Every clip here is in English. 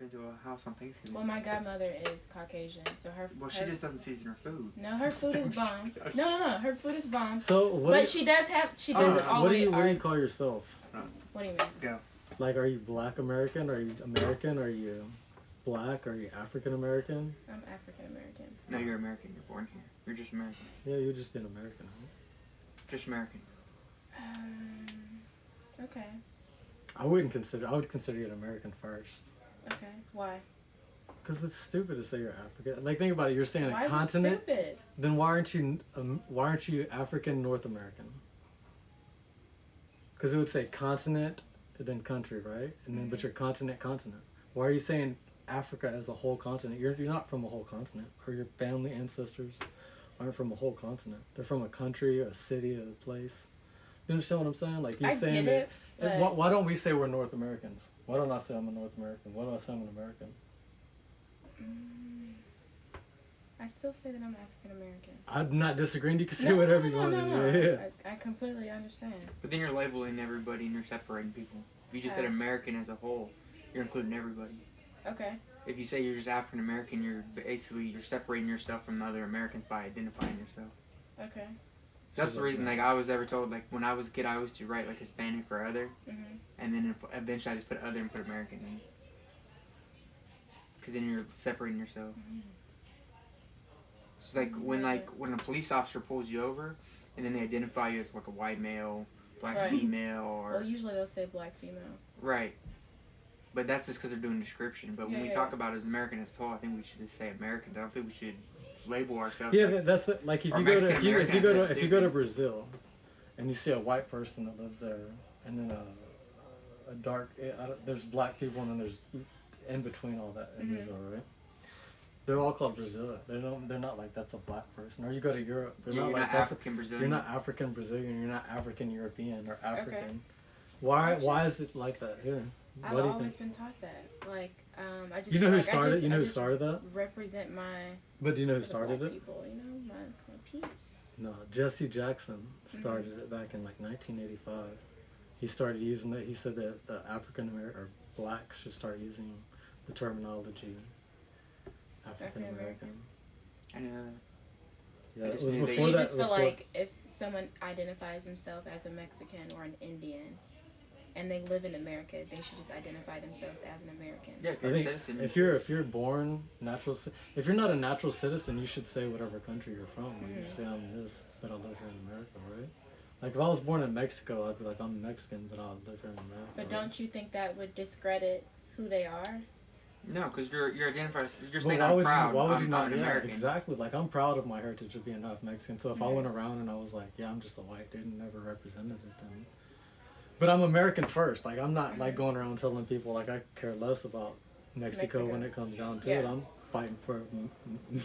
been to a house on Thanksgiving. Well, my godmother is Caucasian, so she just doesn't season her food. No, her food is bomb. No, her food is bomb. So what? But she doesn't always. What do you call yourself? What do you mean? Go. Like, are you Black American? Are you American? Are you Black? Are you African American? I'm African American. No, you're American. You're born here. You're just American. Yeah, you're just an American, huh? Just American. Okay. I would consider you an American first. Okay. Why? Because it's stupid to say you're African. Like, think about it. You're saying why a continent. Is it stupid? Then why aren't you African North American? Because it would say continent and then country, right? And then but you're continent. Why are you saying Africa as a whole continent? You're not from a whole continent, or your family ancestors aren't from a whole continent. They're from a country, a city, a place. You understand what I'm saying? Like, you're saying get it. Why don't we say we're North Americans? Why don't I say I'm a North American? Why do I say I'm an American? I still say that I'm African American. I'm not disagreeing. You can say whatever you want to do. I completely understand. But then you're labeling everybody and you're separating people. If you just said American as a whole, you're including everybody. Okay. If you say you're just African American, you're separating yourself from the other Americans by identifying yourself. Okay. That's the reason, like, I was ever told, like, when I was a kid, I always used to write, like, Hispanic or other. And then eventually I just put other and put American in. Because then you're separating yourself. It's like when a police officer pulls you over, and then they identify you as, like, a white male, black female, or... Well, usually they'll say black female. Right. But that's just because they're doing description. But when we talk about as American as a whole, I think we should just say Americans. I don't think we should label ourselves. Yeah, that's it. Like, if you go to Brazil, and you see a white person that lives there, and then a dark, there's black people, and then there's in between all that in Brazil, right? They're all called Brazil. They're not like that's a black person. Or you go to Europe, they're not like that's African Brazilian. You're not African Brazilian. You're not African European or African. Okay. Why is it like that here? I've always been taught that. Like, I just. You know who started? You know who started that? Represent my. But do you know who started it? People, you know, my peeps. No, Jesse Jackson started it back in like 1985. He started using it. He said that the African American or blacks should start using the terminology African American. I know. Yeah, it was before that. You just feel like if someone identifies himself as a Mexican or an Indian, and they live in America, they should just identify themselves as an American. Yeah, if you're a citizen. If you're born natural, if you're not a natural citizen, you should say whatever country you're from. Like you should say I'm this, but I live here in America, right? Like if I was born in Mexico, I'd be like I'm Mexican, but I live here in America. But don't you think that would discredit who they are? No, because you're identified. You're saying I'm proud. Why would you not? I'm Yeah, American. exactly. Like I'm proud of my heritage of being half Mexican. So if I went around and I was like, yeah, I'm just a white dude and never represented it, then. But I'm American first. Like I'm not like going around telling people like I care less about Mexico. When it comes down to it. I'm fighting for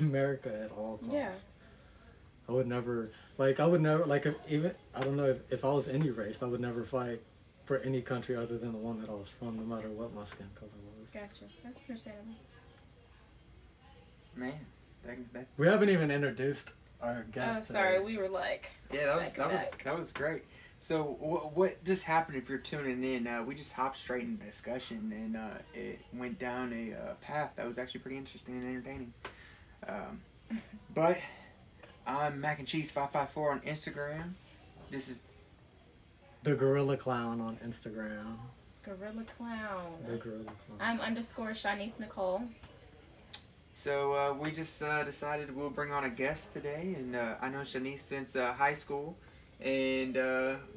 America at all costs. Yeah. I would never like I don't know if I was any race, I would never fight for any country other than the one that I was from, no matter what my skin color was. Gotcha. That's understandable. Man, we haven't even introduced our guest. Oh, sorry, we were like. Yeah, that was great. So what just happened if you're tuning in? We just hopped straight into discussion, and it went down a path that was actually pretty interesting and entertaining. But I'm Mac and Cheese 554 on Instagram. This is the Gorilla Clown on Instagram. Gorilla Clown. The Gorilla Clown. I'm _Shanice Nicole. So we just decided we'll bring on a guest today, and I know Shanice since high school. And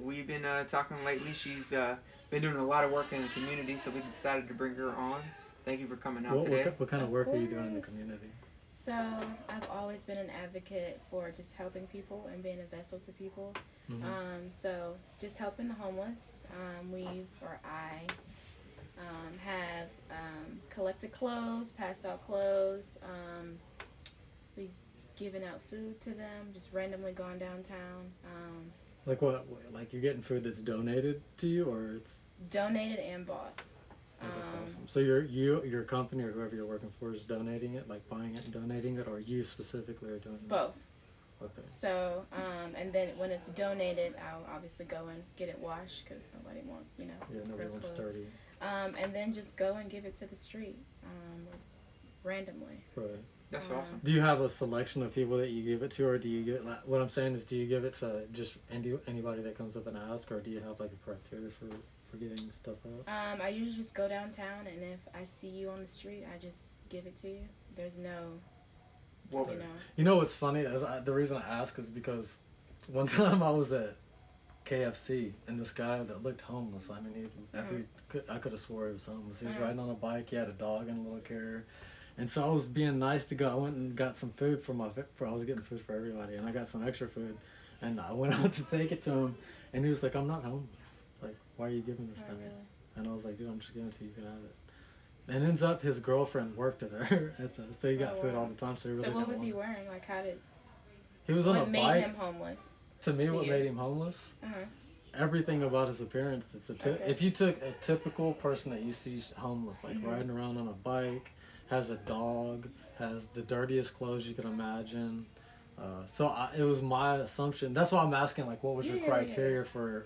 we've been talking lately. She's been doing a lot of work in the community, so we decided to bring her on. Thank you for coming out today. What kind of work are you doing in the community? So I've always been an advocate for just helping people and being a vessel to people. So just helping the homeless. I have collected clothes, passed out clothes. We giving out food to them, just randomly gone downtown. Like what? Like you're getting food that's donated to you, or it's donated and bought. Oh, that's awesome. So your company or whoever you're working for is donating it, like buying it and donating it, or you specifically are doing both? Okay. So and then when it's donated, I'll obviously go and get it washed because nobody wants, Yeah, nobody wants dirty. and then just go and give it to the street randomly. Right. That's awesome. Do you have a selection of people that you give it to, or do you give like, what I'm saying is, do you give it to just anybody that comes up and asks, or do you have like a criteria for getting stuff out? I usually just go downtown, and if I see you on the street, I just give it to you. There's no, Well, you know. You know what's funny is the reason I ask is because one time I was at KFC and this guy that looked homeless. I mean, I could have swore he was homeless. He was riding on a bike. He had a dog and a little carrier. And so I was being nice to go. I went and got some food I was getting food for everybody, and I got some extra food. And I went out to take it to him, and he was like, "I'm not homeless. Like, why are you giving this to me?" Really? And I was like, "Dude, I'm just giving it to you. You can have it." And ends up his girlfriend worked there so he got food all the time. So he really So what didn't was want he it. wearing? Like, how did? He was on a What made bike. him homeless? To me, to what you? made him homeless? Uh-huh. Everything about his appearance. Okay. If you took a typical person that you see homeless, like riding around on a bike, has a dog, has the dirtiest clothes you can imagine. It was my assumption. That's why I'm asking, like, what was your criteria for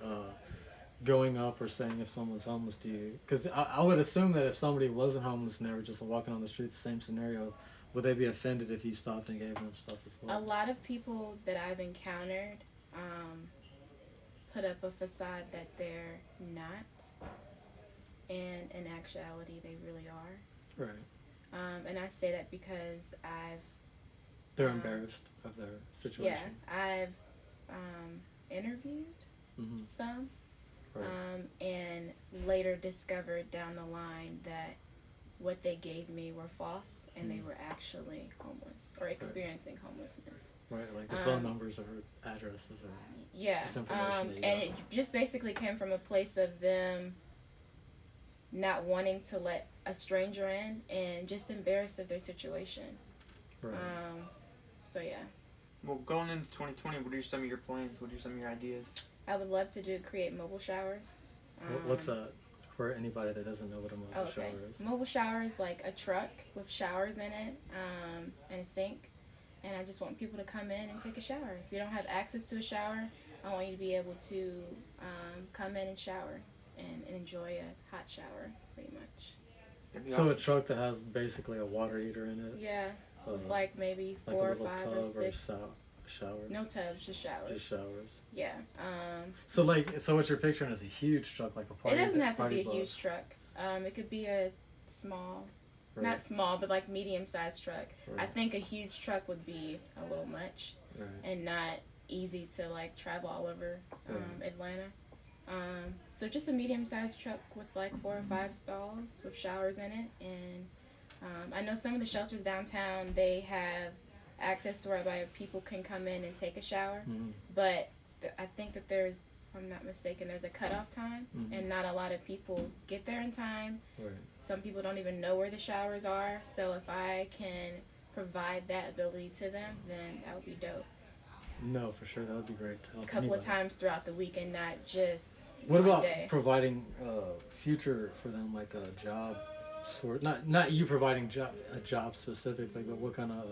going up or saying if someone's homeless to you? Because I would assume that if somebody wasn't homeless and they were just walking on the street, the same scenario, would they be offended if you stopped and gave them stuff as well? A lot of people that I've encountered put up a facade that they're not, and in actuality, they really are. Right. And I say that because They're embarrassed of their situation. I've interviewed some, Right. and later discovered down the line that what they gave me were false, and they were actually homeless or experiencing homelessness. Right, like the phone numbers or addresses or just information that you and got. it just basically came from a place of them not wanting to let a stranger in and just embarrassed of their situation. Right. So yeah, well, going into 2020, what are some of your plans? What are some of your ideas? I would love to create mobile showers. What's that for anybody that doesn't know what a mobile shower is? Mobile shower is like a truck with showers in it and a sink. And I just want people to come in and take a shower. If you don't have access to a shower, I want you to be able to come in and shower and enjoy a hot shower, pretty much. So a truck that has basically a water heater in it? Yeah, with like maybe like 4 a or little 5 tub or 6. Shower? No tubs, just showers. Just showers. Yeah. So what you're picturing is a huge truck, like a party. It doesn't have to be a bus. huge truck. It could be a small, Right. not small, but like medium-sized truck. Right. I think a huge truck would be a little much Right. and not easy to like travel all over Atlanta. So just a medium-sized truck with like 4 or 5 stalls with showers in it. And I know some of the shelters downtown, they have access to whereby people can come in and take a shower. But I think that there's, if I'm not mistaken, there's a cutoff time, and not a lot of people get there in time. Right. Some people don't even know where the showers are. So if I can provide that ability to them, then that would be dope. No, for sure, that would be great to help A couple anybody. of times throughout the week and not just What one about day. providing future for them, like a job sort? Not you providing a job specifically, but what kind of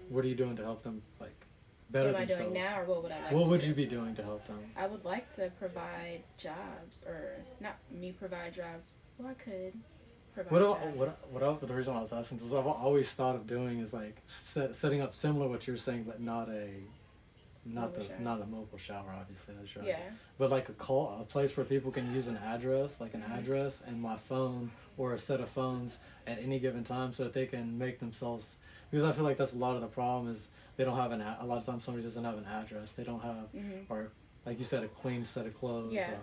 what are you doing to help them like better What am I themselves? doing now, or what would I like What to would do? you be doing to help them? I would like to provide jobs, or not me provide jobs. Well, I could provide jobs. The reason why I was asking is I've always thought of doing is like setting up similar to what you're saying, but not a mobile shower, obviously, that's right. Yeah. But like a place where people can use an address, like an address and my phone or a set of phones at any given time, so that they can make themselves. Because I feel like that's a lot of the problem is they don't have a lot of times somebody doesn't have an address. They don't have, or like you said, a clean set of clothes. Yeah.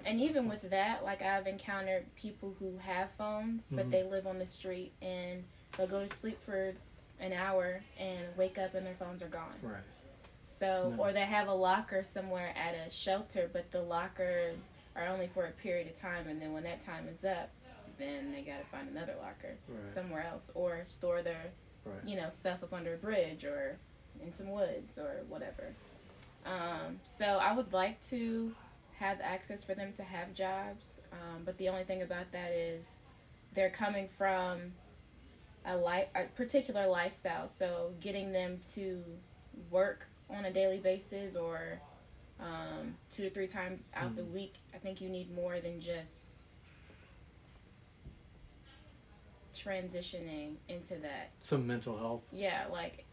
And even with that, like I've encountered people who have phones, but they live on the street and they'll go to sleep for an hour and wake up and their phones are gone. Right. So, or they have a locker somewhere at a shelter, but the lockers are only for a period of time, and then when that time is up, then they gotta find another locker somewhere else, or store their, stuff up under a bridge or in some woods or whatever. So I would like to have access for them to have jobs, but the only thing about that is they're coming from a particular lifestyle, so getting them to work on a daily basis or 2 to 3 times out the week, I think you need more than just transitioning into that. Some mental health, Yeah, like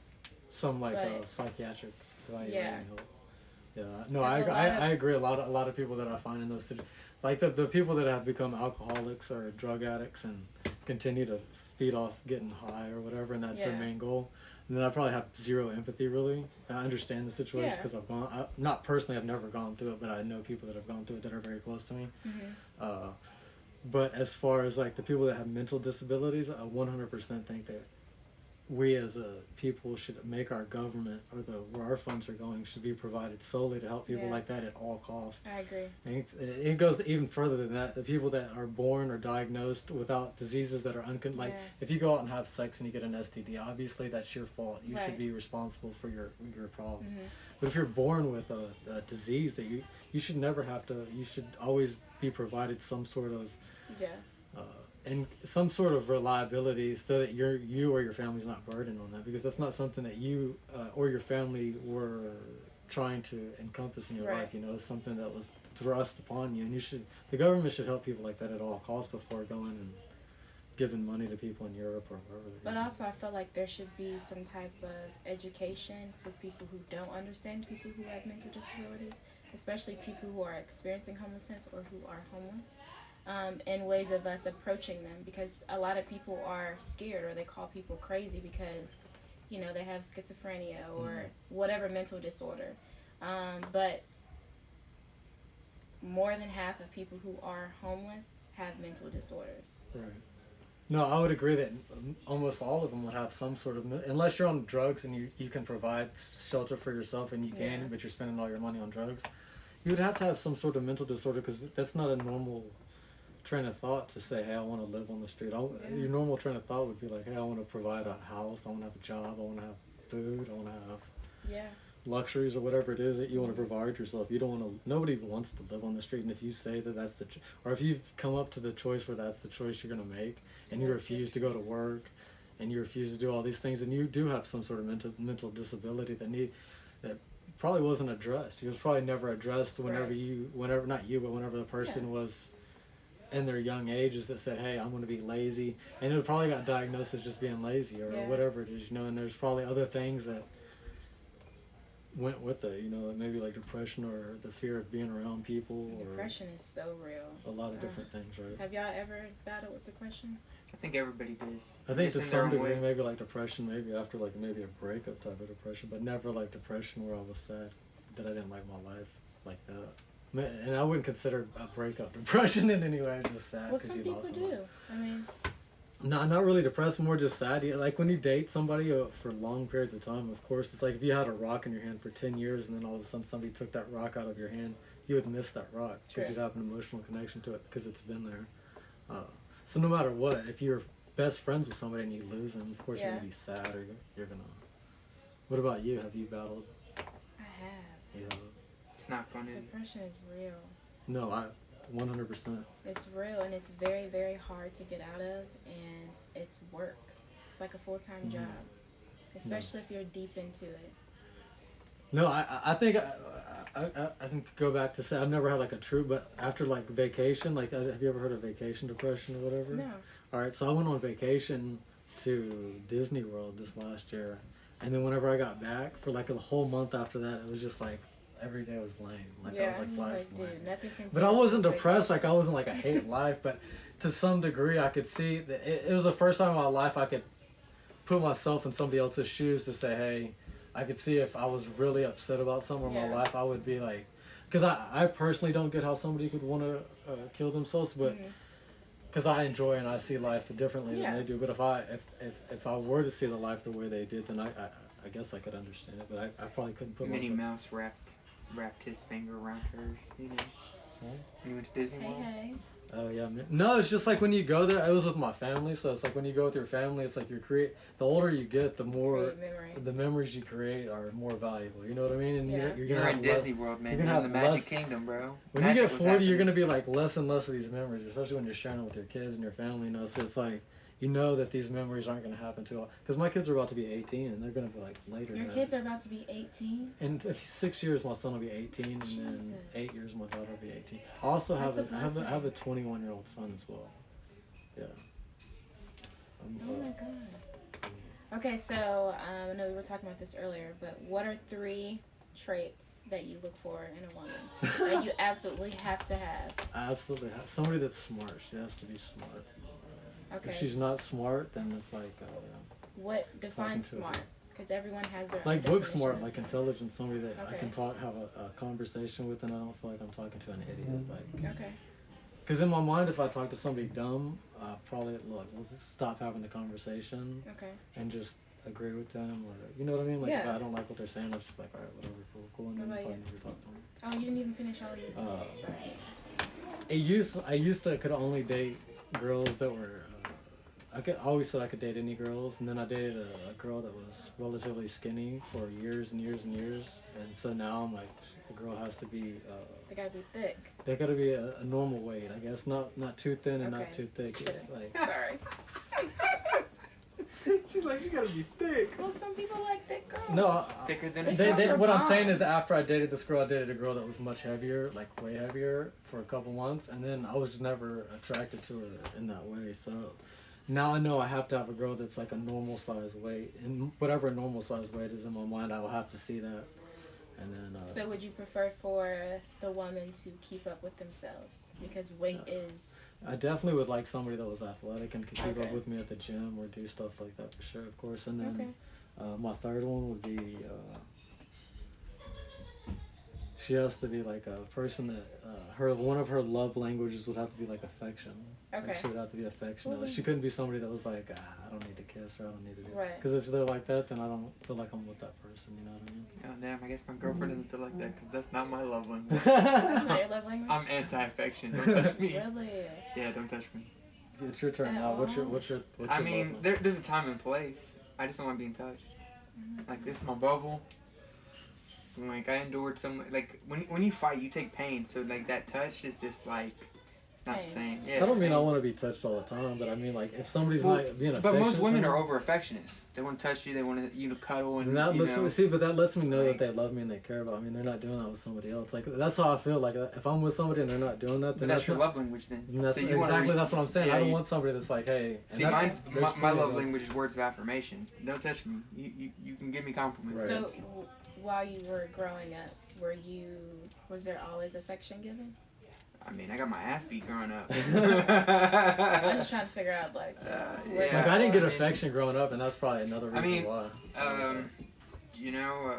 some like but psychiatric yeah, evaluating help. Yeah, no, 'cause I agree. A lot of people that I find in those like the people that have become alcoholics or drug addicts and continue to feed off getting high or whatever, and that's their yeah, main goal. And then I probably have zero empathy really. I understand the situation yeah, because not personally, I've never gone through it, but I know people that have gone through it that are very close to me. mhm, Uh, but as far as like the people that have mental disabilities, I 100% think that we as a people should make our government or where our funds are going should be provided solely to help people yeah, like that at all costs. I agree. And it goes even further than that. The people that are born or diagnosed without diseases that are like Yeah, if you go out and have sex and you get an STD, obviously that's your fault. You should right. be responsible for your problems. Mhm, But if you're born with a disease that you should never have to. You should always be provided some sort of yeah, uh, and some sort of reliability so that you or your family's not burdened on that, because that's not something that you or your family were trying to encompass in your right. life. It's something that was thrust upon you, and the government should help people like that at all costs before going and giving money to people in Europe or wherever they're But going. also, I feel like there should be some type of education for people who don't understand people who have mental disabilities, especially people who are experiencing homelessness or who are homeless, and ways of us approaching them. Because a lot of people are scared or they call people crazy because, they have schizophrenia or whatever mental disorder. But more than half of people who are homeless have mental disorders. Right. No, I would agree that almost all of them would have some sort of, unless you're on drugs and you can provide shelter for yourself and you can, Yeah. but you're spending all your money on drugs, you would have to have some sort of mental disorder, because that's not a normal train of thought to say, hey, I want to live on the street. Yeah. Your normal train of thought would be like, hey, I want to provide a house, I want to have a job, I want to have food, I want to have Yeah. luxuries or whatever it is that you want to provide yourself. You don't want to. Nobody wants to live on the street, and if you say that that's or if you've come up to the choice where that's the choice you're going to make, and you Yes, refuse yes, to go to yes. work, and you refuse to do all these things, and you do have some sort of mental disability that probably wasn't addressed. It was probably never addressed whenever Right. whenever not you, but whenever the person was in their young ages that said, hey, I'm going to be lazy, and it probably got diagnosed as just being lazy or Yeah. whatever it is, and there's probably other things that went with it, maybe like depression or the fear of being around people, or Depression is so real. a lot of different things, right? Have y'all ever battled with depression? I think everybody does. I think Just to in their some own degree, way. maybe like depression, maybe after like maybe a breakup type of depression, but never like depression where I was sad that I didn't like my life like that. And I wouldn't consider a breakup depression in any way, just sad Well, because some you people lost do. someone. I mean, No, not really depressed, more just sad. Like when you date somebody for long periods of time, of course, it's like if you had a rock in your hand for 10 years and then all of a sudden somebody took that rock out of your hand, you would miss that rock because True. you'd have an emotional connection to it because it's been there. So no matter what, if you're best friends with somebody and you lose them, of course you're Yeah. going to be sad or you're going to... What about you? Have you battled? I have. You know, It's not fun, is it? Depression is real. no, I 100%. It's real, and it's very, very hard to get out of, and it's work. It's like a full-time Mhm. job, especially if you're deep into it. No, I think I think go back to say I've never had like a true, but after like vacation, like have you ever heard of vacation depression or whatever? No. All right, so I went on vacation to Disney World this last year, and then whenever I got back for like a whole month after that, it was just like every day was lame. Like I was like, you're life's lame. dude, nothing can. But I wasn't depressed. Like I wasn't like I hate life, but to some degree, I could see that it was the first time in my life I could put myself in somebody else's shoes to say, hey, I could see if I was really upset about something in my Yeah. life, I would be like, because I personally don't get how somebody could want to kill themselves, but because I enjoy and I see life differently Yeah. than they do. But if I were to see the life the way they did, then I guess I could understand it, but I probably couldn't put Minnie myself. Mouse wrapped his finger around hers. Huh? You went to Disney Hey, World. hey. Oh yeah, man. No, it's just like when you go there. It was with my family, so it's like when you go with your family, it's like the older you get, the more Create memories. the memories you create are more valuable. You know what I mean? And Yeah. you're You're gonna in have less, Disney World, man. you're You're gonna in the have Magic less- Kingdom, bro. when Magic you get was 40, you're happening. gonna be like less and less of these memories, especially when you're sharing them with your kids and your family. So it's like you know that these memories aren't gonna happen too. Because my kids are about to be 18, and they're gonna be like later. Your now. kids are about to be 18. In 6 years, my son will be 18, and Jesus. then 8 years, my daughter will be 18. I also have That's a I have a blessing. 21-year-old son as well. Yeah. Okay, so I know we were talking about this earlier, but what are 3 traits that you look for in a woman that you absolutely have to have? I absolutely have somebody that's smart. She has to be smart. Okay. If she's not smart, then it's like what defines talking to smart? Because everyone has their like own book smart, definition of like intelligent, somebody that I Okay. can have a conversation with, and I don't feel like I'm talking to an idiot. Like, Okay. because in my mind, if I talk to somebody dumb, probably we'll just stop having the conversation Okay. and just agree with them, or you know what I mean. Like if Yeah. I don't like what they're saying, I'm just like, all right, whatever, cool, and then What about probably you? never talk to them. Oh, you didn't even finish all your Sorry. I used to could only date girls that were. I always said I could date any girls, and then I dated a girl that was relatively skinny for years and years and years, and so now I'm like, a girl has to be. They gotta be thick. They gotta be a normal weight, I guess, not too thin and Okay. not too thick. Like, Sorry. She's like, you gotta be thick. Well, some people like thick girls. no, Thicker than a They- dog. what I'm bomb. saying is that after I dated this girl, I dated a girl that was much heavier, like way heavier, for a couple months, and then I was just never attracted to her in that way. So now I know I have to have a girl that's like a normal size weight, and whatever a normal size weight is in my mind, I will have to see that, and then. So would you prefer for the woman to keep up with themselves? Because weight is... I definitely would like somebody that was athletic and could keep Okay. up with me at the gym or do stuff like that for sure, of course. And then Okay. my third one would be she has to be like a person that one of her love languages would have to be like affection. Okay. Like she would have to be affectionate. Well, She couldn't be somebody that was like, I don't need to kiss or I don't need to do. Right. Because if they're like that, then I don't feel like I'm with that person. You know what I mean? Oh, damn, I guess my girlfriend doesn't feel like that because that's not my love language. That's not your love language? I'm anti-affection. Don't touch me. Really? Yeah, don't touch me. It's your turn At now. What's your all? what's your I love mean, language? there's a time and place. I just don't want to be in touch. Like, this is my bubble. Like, I endured some... Like, when you fight, you take pain. So, like, that touch is just, like... It's not the same. Yeah, I don't it's mean I pain. want to be touched all the time, but I mean like if somebody's Well, not being But affectionate. most women to me, are over affectionate. They want to touch you. They want to, you know, cuddle and, and that you lets know... me see, but that lets me know like- that they love me and they care about me. And they're not doing that with somebody else. Like that's how I feel. Like if I'm with somebody and they're not doing that, But then that's your not, love language then. and that's So you wanna exactly that's what I'm saying. yeah, I don't you- want somebody that's like, hey. and See, that's- mine's there's my plenty love of- language is words of affirmation. Don't touch me. You can give me compliments. Right. So while you were growing up, was there always affection given? I mean, I got my ass beat growing up. I'm just trying to figure out, like, where yeah. Like I didn't get I mean- affection growing up, and that's probably another reason mean, why. You know,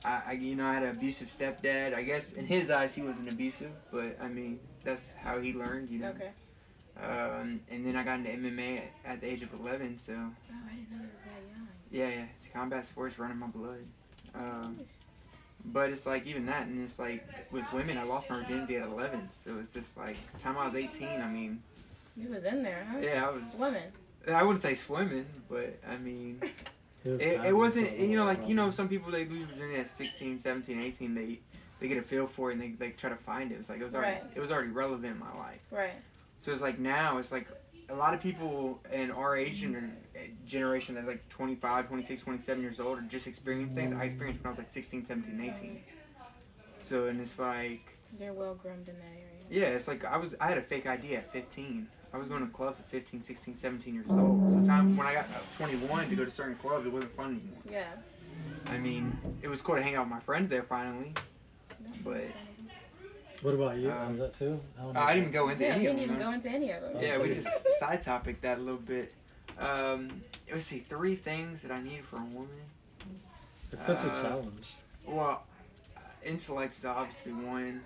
I had an abusive stepdad. I guess in his eyes he wasn't abusive, but I mean that's how he learned, you know. Okay. And then I got into MMA at the age of 11. So Oh, I didn't know it was that young. yeah, it's combat sports running my blood. But it's like even that, and it's like with women, I lost my virginity at 11. So it's just like time I was 18. I mean, You was in there, huh? yeah, I was Swimming. I wouldn't say swimming, but I mean. was It happy wasn't, for a you know, while, like, you know, some people, they lose virginity at 16, 17, 18, they get a feel for it and they try to find it. It's like, Right. it was already relevant in my life. Right. So it's like now, it's like a lot of people in our age and generation that are like 25, 26, 27 years old are just experiencing things I experienced when I was like 16, 17, 18. So, and it's like, They're well groomed in that area. yeah, it's like I had a fake ID at 15. I was going to clubs at 15, 16, 17 years old. So when I got 21 to go to certain clubs, it wasn't fun anymore. Yeah. I mean, it was cool to hang out with my friends there finally. That's But- understandable. What about you? Was that too? I didn't even go into Yeah, any you of didn't them. even go into any of them. Yeah, we just side topic that a little bit. Let's see, 3 things that I need for a woman. It's such a challenge. Well, intellect is obviously one.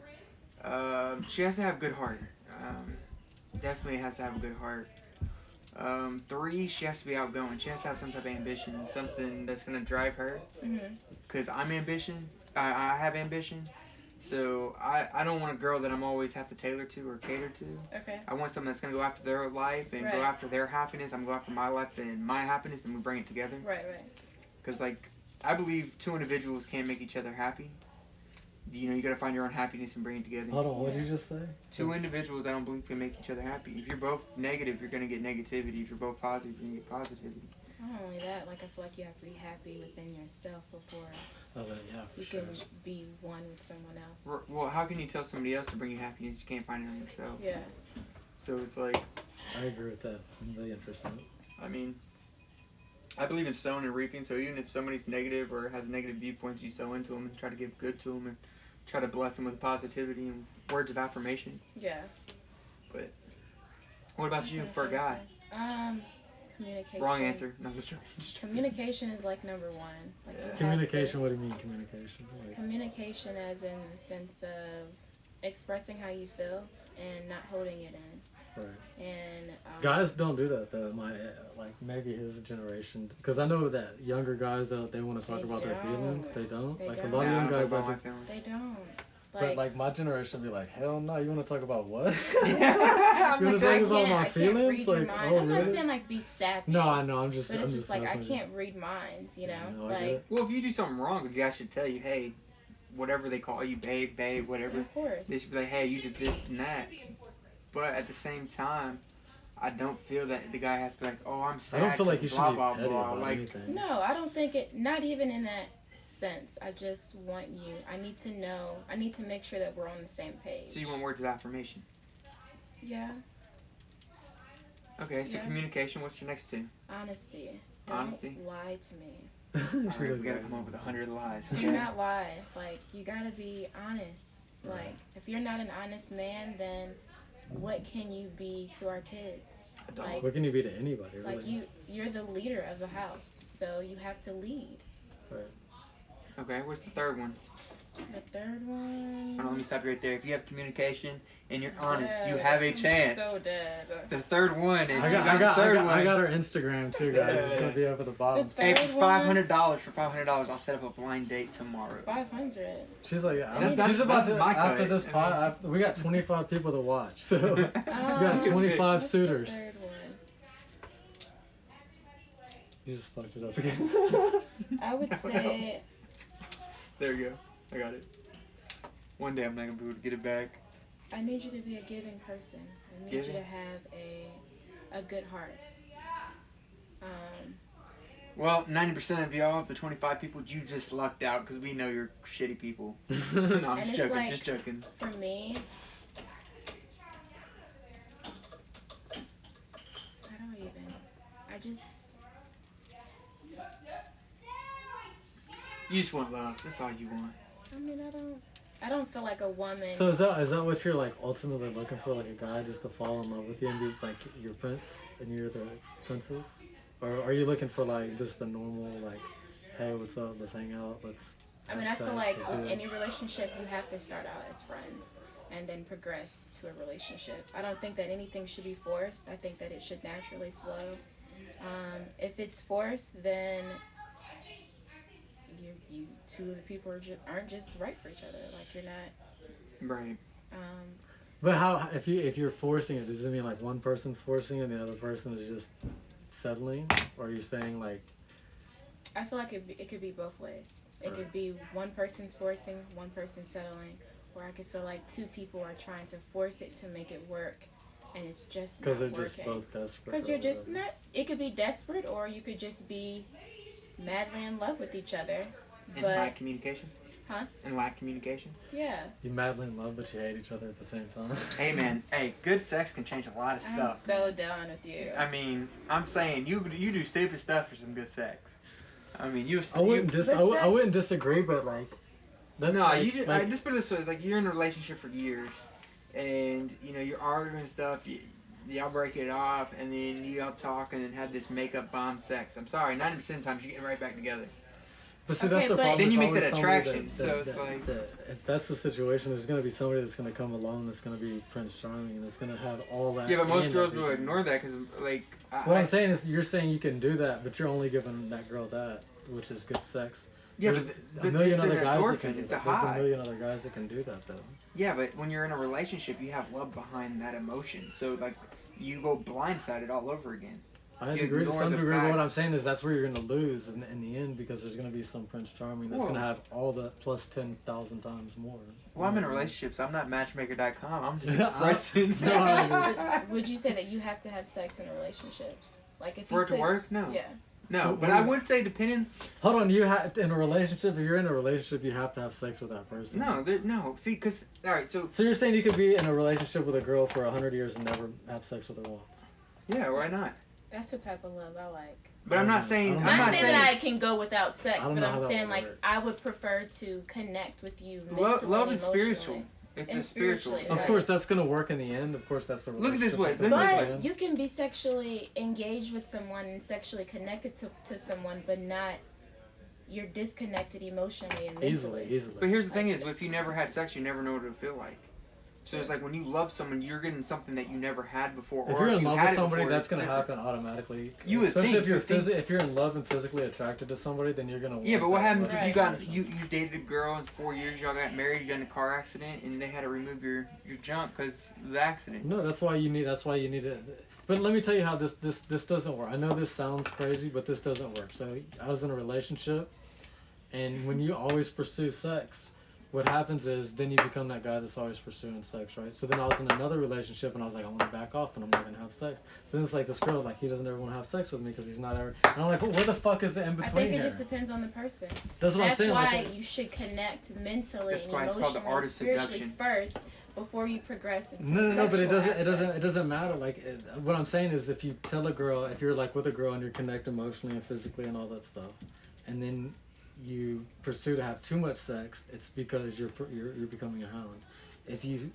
She has to have a good heart. Definitely has to have a good heart. 3, she has to be outgoing. She has to have some type of ambition, something that's gonna drive her. Mhm. Cause I have ambition. So I don't want a girl that I'm always have to tailor to or cater to. Okay. I want someone that's gonna go after their life and Right. go after their happiness. I'm going after my life and my happiness, and we bring it together. Right. Right. Cause like I believe 2 individuals can't make each other happy. You know, you gotta find your own happiness and bring it together. Hold on, what did you just say? 2 individuals I don't believe can make each other happy. If you're both negative, you're gonna get negativity. If you're both positive, you're gonna get positivity. Not only that, like I feel like you have to be happy within yourself before Oh, yeah, for you sure. can be one with someone else. Well, how can you tell somebody else to bring you happiness if you can't find it in yourself? Yeah. So it's like, I agree with that 1,000,000%. I mean, I believe in sowing and reaping. So even if somebody's negative or has negative viewpoints, you sow into them and try to give good to them and try to bless them with positivity and words of affirmation. Yeah. But what about you for a guy? Communication. Wrong answer. No, just joking. Communication is like number one. Like you have Communication. What do you mean communication? Like, communication, as in the sense of expressing how you feel and not holding it in. right. And Guys don't do that though. Maybe his generation, because I know that younger guys out they want to talk They about their feelings. They don't. They Like don't. a lot of Yeah, I young don't guys talk about that my do. feelings. they don't. But like my generation be like, hell no, you want to talk about what? Yeah, You wanna I talk about my can't feelings? read your Like, mind. oh I'm not really? saying like be sappy. No, I know. I'm just. But I'm it's just like I messing with you. can't read minds, you know? No, I get like, it. Well, if you do something wrong, the guy should tell you, hey, whatever they call you, babe, whatever. of course. They should be like, hey, you did this and that. But at the same time, I don't feel that the guy has to be like, oh, I'm sad. I don't feel like you 'cause should be blah, petty blah, blah. about Like, anything. No, I don't think it, not even in that sense. I just want you, I need to know, I need to make sure that we're on the same page. so you want words of affirmation. Yeah, Okay, so Yeah. communication, what's your next two? honesty. Don't Honesty? lie to me. All right, we gotta come up with 100 lies. Do Okay? not lie. Like, you gotta be honest. Like, if you're not an honest man, then what can you be to our kids? Like, What can you be to anybody? Really? like you're the leader of the house, so you have to lead. Right. Okay, what's the third one? The third one. Hold on, let me stop you right there. If you have communication and you're honest, you Dead. have a I'm chance. So dead. The third one, and I you got, the third one. I got her Instagram too, guys. It's gonna be up at the bottom. The Hey, third for one. $500, I'll set up a blind date tomorrow. 500. She's like, That's- she's about that's to. my After cut. this I pod, we got 25 people to watch, so we Oh, got 25 what's suitors. The third one? You just fucked it up again. I would say There you go. I got it. One day I'm not gonna be able to get it back. I need you to be a giving person. I need Giving? you to have a good heart. Well, 90% of y'all, of the 25 people, you just lucked out because we know you're shitty people. No, I'm And just it's joking. like- Just joking. For me, I don't even. I just. You just want love. That's all you want. I mean, I don't feel like a woman. So is that what you're like ultimately looking for, like a guy just to fall in love with you and be like your prince and you're the princess, or are you looking for like just a normal like, hey, what's up? Let's hang out. Let's. I mean, have I feel sex, like let's do with it." any relationship, you have to start out as friends and then progress to a relationship. I don't think that anything should be forced. I think that it should naturally flow. If it's forced, then you two of the people aren't just right for each other. Like, you're not. Right. But how if you're forcing it, does it mean like one person's forcing it and the other person is just settling, or are you saying like? I feel like it could be both ways. It Right. could be one person's forcing, one person's settling, or I could feel like two people are trying to force it to make it work, and it's just not Because they're working. just both desperate. Because or you're just whatever. not. It could be desperate, or you could just be madly in love with each other. And But lack communication. Huh? And lack communication. yeah, You madly in love, but you hate each other at the same time. Hey man, hey, good sex can change a lot of I'm stuff. so down with you. I mean, I'm saying you do stupid stuff for some good sex. I mean, I wouldn't I wouldn't disagree, but like. No, like, you just like, just put it this way: it's like you're in a relationship for years, and you know you're arguing and stuff. Y'all break it off, and then you all talk, and then have this makeup bomb sex. I'm sorry, 90% of the time you're getting right back together. But see, Okay, that's the but- problem. Then you There's make that always somebody attraction, so it's like- that if that's the situation, there's gonna be somebody that's gonna come along that's gonna be Prince Charming and it's gonna have all that. Yeah, but most and girls will everything. ignore that because, like, What I'm saying is, you're saying you can do that, but you're only giving that girl that, which is good sex. yeah, There's but a million it's an other guys that can endorphin. do It's a that. There's a high. million other guys that can do that though. Yeah, but when you're in a relationship, you have love behind that emotion. So like, you go blindsided all over again. I You agree to ignore some the degree, but what I'm facts. saying is that's where you're gonna lose in the end because there's gonna be some Prince Charming that's Well- gonna have all the plus 10,000 times more. Well, I'm in a relationship, so I'm not matchmaker.com. I'm just Yeah, expressing. No, I Would you say that you have to have sex in a relationship? Like, if For you it to took- work? No. Yeah. No, but I would say depending. Hold on, you have in a relationship. If you're in a relationship, you have to have sex with that person. No. See, because all right, so So you're saying you could be in a relationship with a girl for 100 years and never have sex with her once? yeah, why not? That's the type of love I like. But I'm not saying. I'm Not not saying saying. that I can go without sex, I don't but know how I'm that saying would like work. I would prefer to connect with you mentally Love and is emotionally. spiritual. It's And a spiritual. spiritually, Of right. course, that's gonna work in the end. Of course, that's the Look at this relationship way, that's look gonna at this work way. in the But end. you can be sexually engaged with someone and sexually connected to someone, but not you're disconnected emotionally and mentally. Easily. But here's the thing: is if you never had sex, you never know what it would feel like. So it's like when you love someone, you're getting something that you never had before. If or you're in you love had with it somebody, before, that's it's gonna different. happen automatically. You would Especially think, if you you're would think. if you're in love and physically attracted to somebody, then you're gonna. Yeah, but want what that happens if you got relationship. you dated a girl in 4 years, y'all got married, you got in a car accident, and they had to remove your junk because of the accident? No, that's why you need it. But let me tell you how this doesn't work. I know this sounds crazy, but this doesn't work. So I was in a relationship, and when you always pursue sex, what happens is then you become that guy that's always pursuing sex, right? So then I was in another relationship, and I was like, I want to back off, and I'm not gonna have sex. So then it's like this girl, like he doesn't ever want to have sex with me because he's not ever. And I'm like, well, where the fuck is the in I between think it here? just depends on the person. That's what I'm That's saying. why Like, you should connect mentally That's and why it's called the emotionally art and of spiritually seduction. first before you progress into no, the but it sexual doesn't aspect. matter. Like what I'm saying is, if you tell a girl, if you're like with a girl and you're connected emotionally and physically and all that stuff, and then you pursue to have too much sex, it's because you're becoming a hound. If you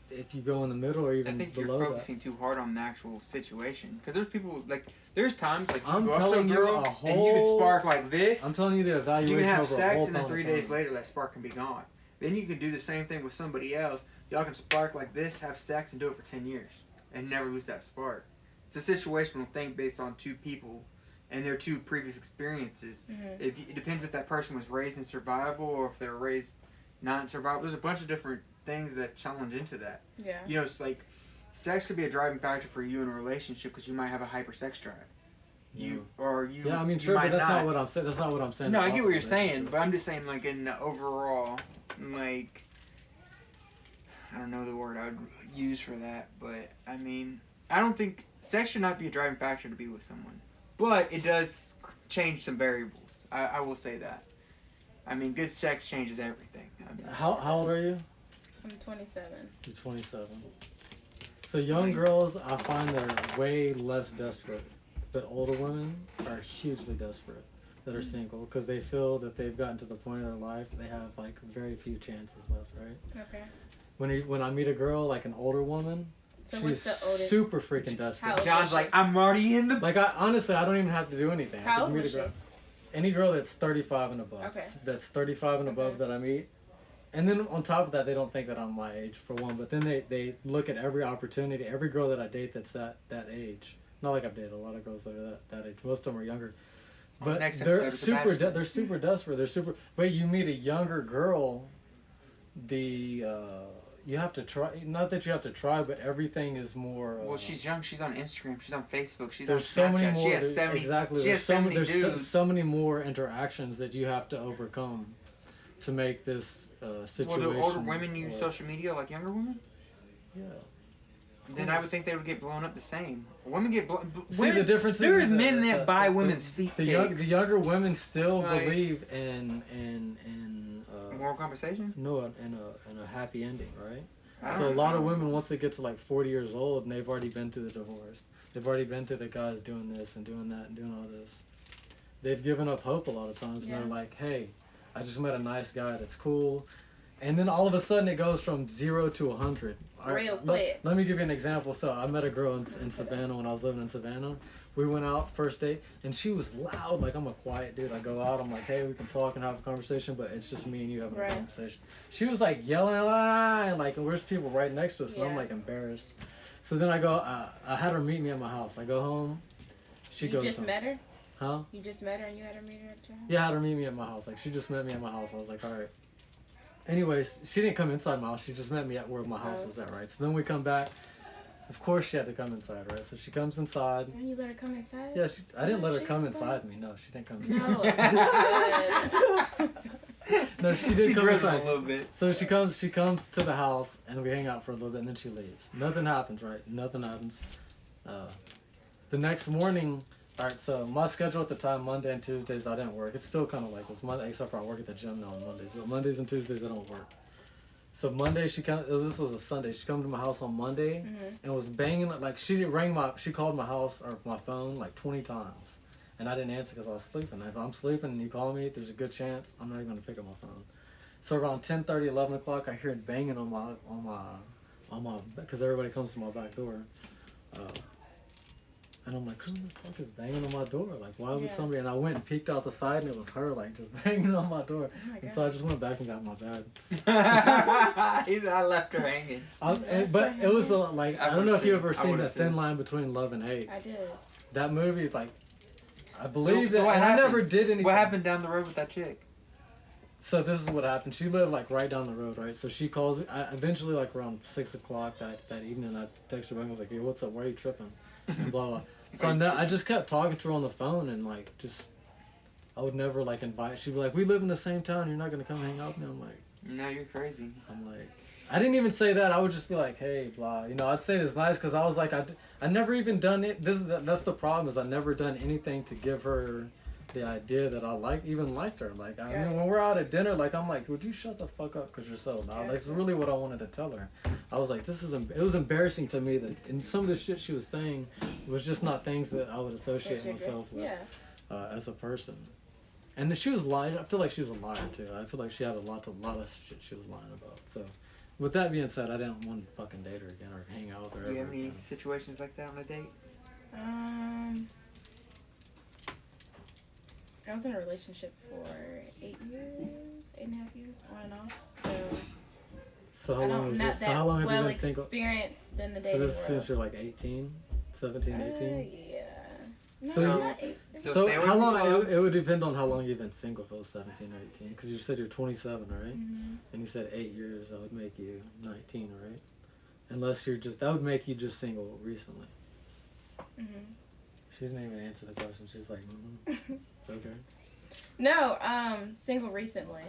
go in the middle or I even think you're below focusing too hard on the actual situation. Because there's people, like, there's times, like, you I'm go up to a telling you girl, a and you can whole- spark like this. I'm telling you the You evaluation can have over a sex, whole and then pound 3 of days time. later, that spark can be gone. Then you can do the same thing with somebody else. Y'all can spark like this, have sex, and do it for 10 years. And never lose that spark. It's a situational thing based on two people and their two previous experiences. Mhm. It depends if that person was raised in survival or if they were raised not in survival. There's a bunch of different things that challenge into that. Yeah. You know, it's like sex could be a driving factor for you in a relationship because you might have a hyper sex drive. You or you. Yeah, I mean, you sure, but might that's not what I'm saying. That's not what I'm saying. No, I about get what the you're saying, relationship. but I'm just saying, like, in the overall, like, I don't know the word I would use for that, but I mean, I don't think sex should not be a driving factor to be with someone, but it does change some variables. I will say that. I mean, good sex changes everything. I mean, How old are you? I'm 27. You're 27. So young girls, I find they're way less desperate, but older women are hugely desperate that are single because they feel that they've gotten to the point in their life they have like very few chances left, right? Okay. When I meet a girl, like an older woman, So she's what's the oldest? super freaking How desperate. old John's is like, she? I'm already in the. Like honestly, I don't even have to do anything. I How could old meet was a girl. she? Any girl that's 35 and above. Okay. That's 35 and above that I meet. And then on top of that, they don't think that I'm my age, for one. But then they look at every opportunity, every girl that I date that's that age. Not like I've dated a lot of girls that are that age. Most of them are younger. But next they're episode of The super Bachelor. they're super desperate. They're super. But you meet a younger girl, you have to try. Not that you have to try, but everything is more. Well, she's young. She's on Instagram. She's on Facebook. She's There's on so Snapchat. many more. She has 70. Exactly. She has 70 dudes. So many more interactions that you have to overcome to make this situation. Well, do older women use work. social media like younger women? Yeah. Then I would think they would get blown up the same. Women get blown. See, the difference is there's that- men that buy the- women's feet The pics. younger women still Like- believe in Moral conversation. in a happy ending, right? I So a don't lot of know. women, once they get to like 40 years old and they've already been through the divorce, they've already been through the guys doing this and doing that and doing all this. They've given up hope a lot of times, and Yeah. they're like, "Hey, I just met a nice guy that's cool," and then all of a sudden it goes from 0 to 100. Real quick. Let me give you an example. So I met a girl in Savannah when I was living in Savannah. We went out first date, and she was loud. Like, I'm a quiet dude. I go out, I'm like, hey, we can talk and have a conversation, but it's just me and you having Right. a conversation. She was like yelling, and like, and there's people right next to us, and I'm Yeah. like embarrassed. So then I go, I had her meet me at my house. I go home. She You goes, just home. met her? Huh? You just met her and you had her meet her at your house? Yeah, I had her meet me at my house. Like, she just met me at my house. I was like, all right. Anyways, she didn't come inside my house. She just met me at where my house was at, right? So then we come back. Of course, she had to come inside, right? So she comes inside. And you let her come inside? Yeah, I didn't let her She come was inside me. No, she didn't come inside. No. No, she did She come drizzles inside. a little bit. So she comes to the house, and we hang out for a little bit, and then she leaves. Nothing happens, right? Nothing happens. The next morning, all right. So my schedule at the time, Monday and Tuesdays, I didn't work. It's still kind of like this Monday, except for I work at the gym now on Mondays. But Mondays and Tuesdays, I don't work. So Monday this was a Sunday. She come to my house on Monday and was banging like she called my house or my phone like 20 times, and I didn't answer because I was sleeping. If I'm sleeping and you call me, there's a good chance I'm not even gonna pick up my phone. So around 10:30, 11 o'clock, I hear it banging on my because everybody comes to my back door, and I'm like, who the fuck is banging on my door? Like, why would somebody? And I went and peeked out the side, and it was her, like, just banging on my door. Oh my And so I just went back and got my bag. I left her hanging. But it was like I don't know if you ever seen would've that thin line between love and hate. I did. That movie, like, I believe So that, what and I happened? never did anything. What happened down the road with that chick? So this is what happened. She lived like right down the road, right? So she calls me. Eventually, like around 6 o'clock that evening, I texted her back. I was like, "Hey, what's up? Why are you tripping?" And blah blah. So I just kept talking to her on the phone, and like I would never like invite. She'd be like, "We live in the same town. You're not gonna come hang out with me." I'm like, No, you're crazy. I'm like, I didn't even say that. I would just be like, "Hey, blah." You know, I'd say this nice because I was like, I never even done it. That's the problem is I never done anything to give her the idea that I liked her. Like, I mean, when we're out at dinner, like, I'm like, would you shut the fuck up because you're so loud? That's really what I wanted to tell her. I was like, it was embarrassing to me that and some of the shit she was saying was just not things that I would associate myself with as a person. And she was lying. I feel like she was a liar too. I feel like she had a lot of shit she was lying about. So, with that being said, I didn't want to fucking date her again or hang out with her. Do you ever have any again. situations like that on a date? I was in a relationship for 8 and a half years, on and off. So how long is this? So how long have you been single? Experienced in the So dating this is world. since you're like 18, 17, 18? Yeah. No, So not 8. So So stay away how from long? clubs. It would depend on how long you've been single. If it was 17 or 18, because you said you're 27, right? Mm-hmm. And you said 8 years. That would make you 19, right? Unless that would make you just single recently. Mm-hmm. She didn't even answer the question. She's like, okay. No, single recently.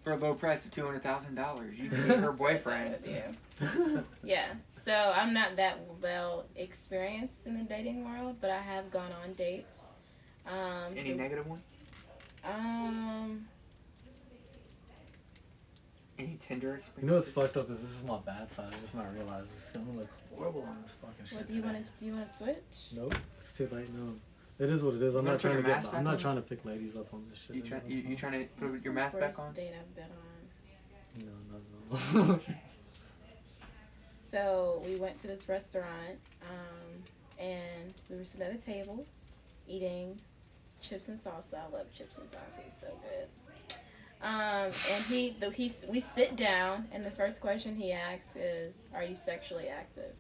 For a low price of $200,000, you can be her boyfriend. Yeah, so I'm not that well experienced in the dating world, but I have gone on dates. Any negative ones? Any Tinder experience? You know what's fucked up is this is my bad side. I just not realize this is gonna look horrible on this fucking shit. What, do you want to switch? Nope, it's too late. No, it is what it is. I'm not trying to get. I'm not trying to pick ladies up on this shit. You trying to put your mask back on? First date I've been on. No. So we went to this restaurant, and we were sitting at a table, eating chips and salsa. I love chips and salsa; it's so good. And we sit down, and the first question he asks is, "Are you sexually active?"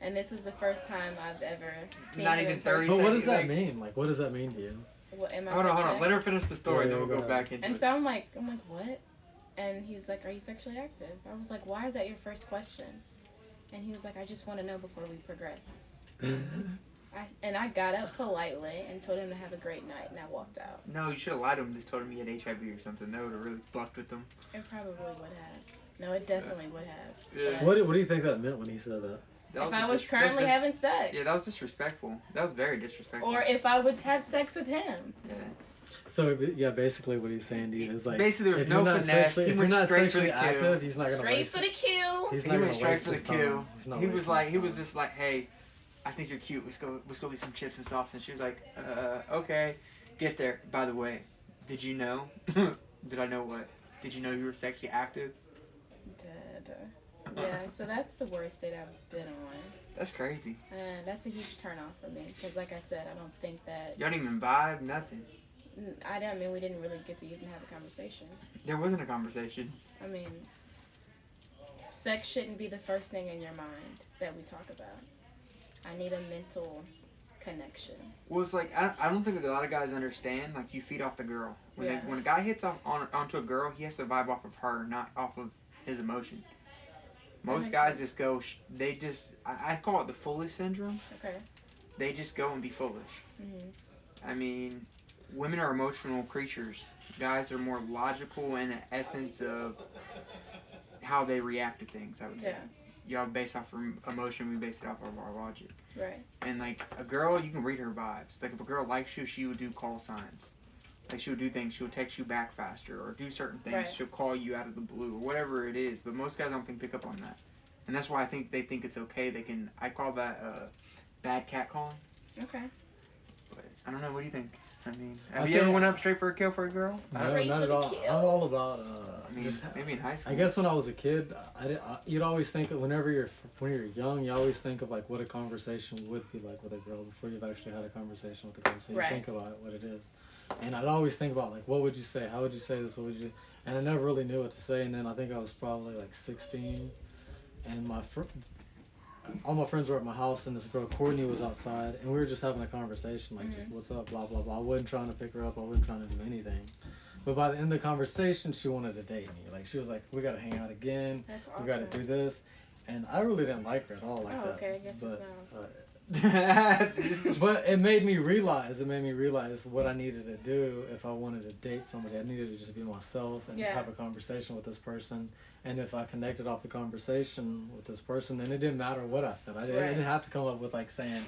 And this was the first time I've ever seen Not him even in 30 person. But what does that Like- mean? Like, what does that mean to you? What, am I Hold sexually on. Let her finish the story, Yeah, then we'll go go ahead. back into And it. so I'm like, what? And he's like, "Are you sexually active?" I was like, "Why is that your first question?" And he was like, "I just want to know before we progress." I got up politely and told him to have a great night, and I walked out. No, you should have lied to him. Just told him he had HIV or something. That would have really fucked with him. It probably would have. No, it definitely would have. Yeah. What do you think that meant when he said that? If I was currently having sex. Yeah, that was disrespectful. That was very disrespectful. Or if I would have sex with him. Yeah. So yeah, basically what he's saying to you is like, Basically, there was if no you're not finesse. sexually, He if you're went not straight for the sexually kill. active, he's not gonna Straight waste. for the kill. He's He not went gonna straight waste for the his time. kill. He's not He was wasting like, his he was time. just like, "Hey, I think you're cute. Let's go eat some chips and sauce." And she was like, "Okay." Get there. By the way, did you know? Did I know what? Did you know you were sexually active? Yeah, so that's the worst date I've been on. That's crazy. And that's a huge turn off for me. Because like I said, I don't think that... You don't even vibe, nothing. We didn't really get to even have a conversation. There wasn't a conversation. I mean, sex shouldn't be the first thing in your mind that we talk about. I need a mental connection. Well, it's like, I don't think a lot of guys understand, like, you feed off the girl. When a guy hits onto a girl, he has to vibe off of her, not off of his emotion. Most guys just go, I call it the foolish syndrome. Okay. They just go and be foolish. Mm-hmm. I mean, women are emotional creatures. Guys are more logical in the essence of how they react to things, I would say. Y'all base off of emotion, we base it off of our logic. Right. And like a girl, you can read her vibes. Like if a girl likes you, she would do call signs. Like she'll do things, she'll text you back faster or do certain things. Right. She'll call you out of the blue or whatever it is. But most guys don't pick up on that, and that's why I think they think it's okay. They can. I call that bad cat calling. Okay. But I don't know. What do you think? I mean, have you ever went up straight for a kill for a girl? No, Straight not for at the all. kill. I'm all about I mean, just. maybe in high school. I guess when I was a kid, you'd always think of when you're young, you always think of like what a conversation would be like with a girl before you've actually had a conversation with a girl. So you Right. think about what it is, and I'd always think about like what would you say, how would you say this, what would you, and I never really knew what to say. And then I think I was probably like 16, and all my friends were at my house, and this girl Courtney was outside, and we were just having a conversation like just what's up, blah blah blah. I wasn't trying to pick her up, I wasn't trying to do anything. But by the end of the conversation, she wanted to date me. Like, she was like, we got to hang out again. That's awesome. We got to do this. And I really didn't like her at all like that. Okay, I guess but, it's not. but it made me realize what I needed to do if I wanted to date somebody. I needed to just be myself and have a conversation with this person. And if I connected off the conversation with this person, then it didn't matter what I said. I didn't have to come up with like saying,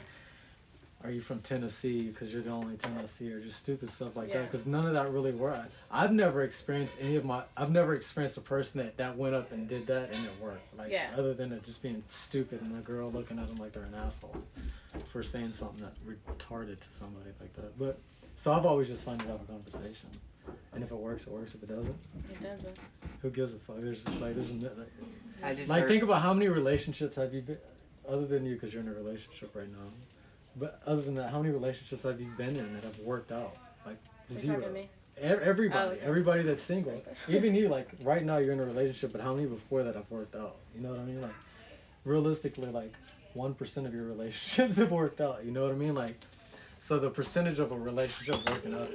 are you from Tennessee because you're the only Tennessee, or just stupid stuff like that, because none of that really worked. I've never experienced a person that went up and did that and it worked, like other than it just being stupid and the girl looking at them like they're an asshole for saying something that retarded to somebody like that. But so I've always just found it out a conversation, and if it works, it works. If it doesn't, It doesn't. who gives a fuck? I just like think about how many relationships have you been, other than you because you're in a relationship right now. But other than that, how many relationships have you been in that have worked out? Like zero. Everybody that's single, even you. Like right now, you're in a relationship, but how many before that have worked out? You know what I mean? Like realistically, like 1% of your relationships have worked out. You know what I mean? Like so, the percentage of a relationship working out.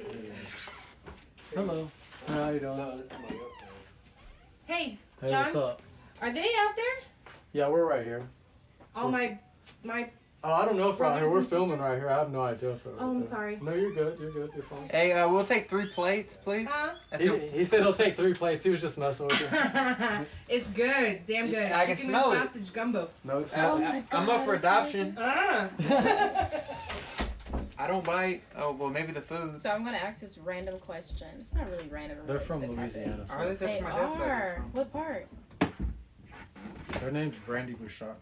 Hello. How you doing? Hey, Hey, John, what's up? are they out there? Yeah, we're right here. Oh, my. Oh, I don't know if we're out here. We're Brothers and filming sisters? right here. I have no idea if they're Oh, I'm there. sorry. No, you're good. You're good. You're fine. Hey, we'll take 3 plates, please. That's it. He said he'll take 3 plates. He was just messing with you. It's good. Damn good. I can Chicken smell and it. sausage gumbo. No, it's Uh, not. my I'm up God, for adoption. Ah. I don't bite. Oh, well, maybe the food. So I'm gonna ask this random question. It's not really random. They're it's from the topic. Louisiana. Are they? So That's They my dad's side. are. What part? their name's Brandy Bouchard.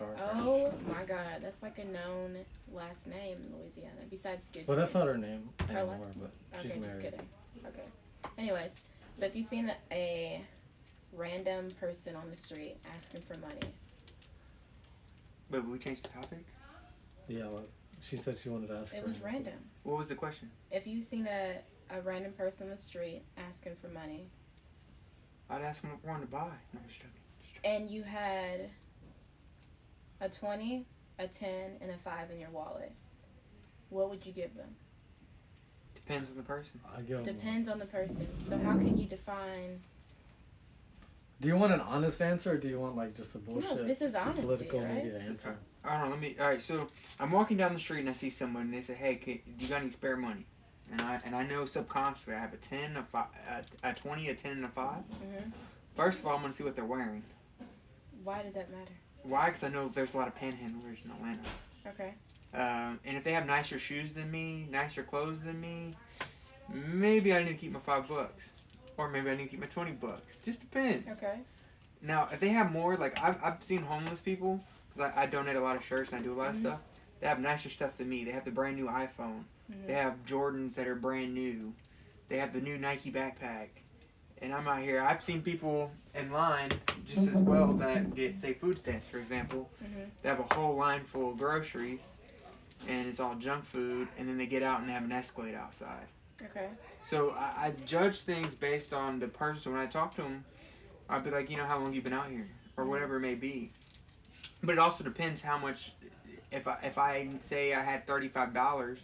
Oh my God, that's like a known last name in Louisiana. Besides Guidry. Well, that's not her name Her anymore, last- but Okay, she's just married. kidding. Okay. Anyways, so if you've seen a random person on the street asking for money, But we changed the topic? Yeah, well, she said she wanted to ask. it for was him. random. What was the question? If you've seen a random person on the street asking for money, I'd ask him what he wanted to buy. No, I'm just joking. and you had a 20, a 10, and a 5 in your wallet, what would you give them? Depends on the person. I give 'em- Depends on the person. So how can you define? Do you want an honest answer, or do you want like just a bullshit No, this is honesty, political right? media answer? I don't know. Alright, so I'm walking down the street and I see someone and they say, hey, do you got any spare money? And I know subconsciously I have a 10, a 5, a 20, a 10, and a 5. Mhm. First of all, I'm going to see what they're wearing. Why does that matter? Why? Because I know there's a lot of panhandlers in Atlanta. Okay. And if they have nicer shoes than me, nicer clothes than me, maybe I need to keep my $5. Or maybe I need to keep my $20. Just depends. Okay. Now, if they have more, like I've seen homeless people, because I donate a lot of shirts and I do a lot of stuff. They have nicer stuff than me. They have the brand new iPhone. They have Jordans that are brand new. They have the new Nike backpack. And I'm out here. I've seen people in line just as well that get, say, food stamps, for example. They have a whole line full of groceries, and it's all junk food, and then they get out and they have an Escalade outside. Okay. So I judge things based on the person. So when I talk to them, I'll be like, how long you been out here, or whatever it may be. But it also depends how much. If I say I had $35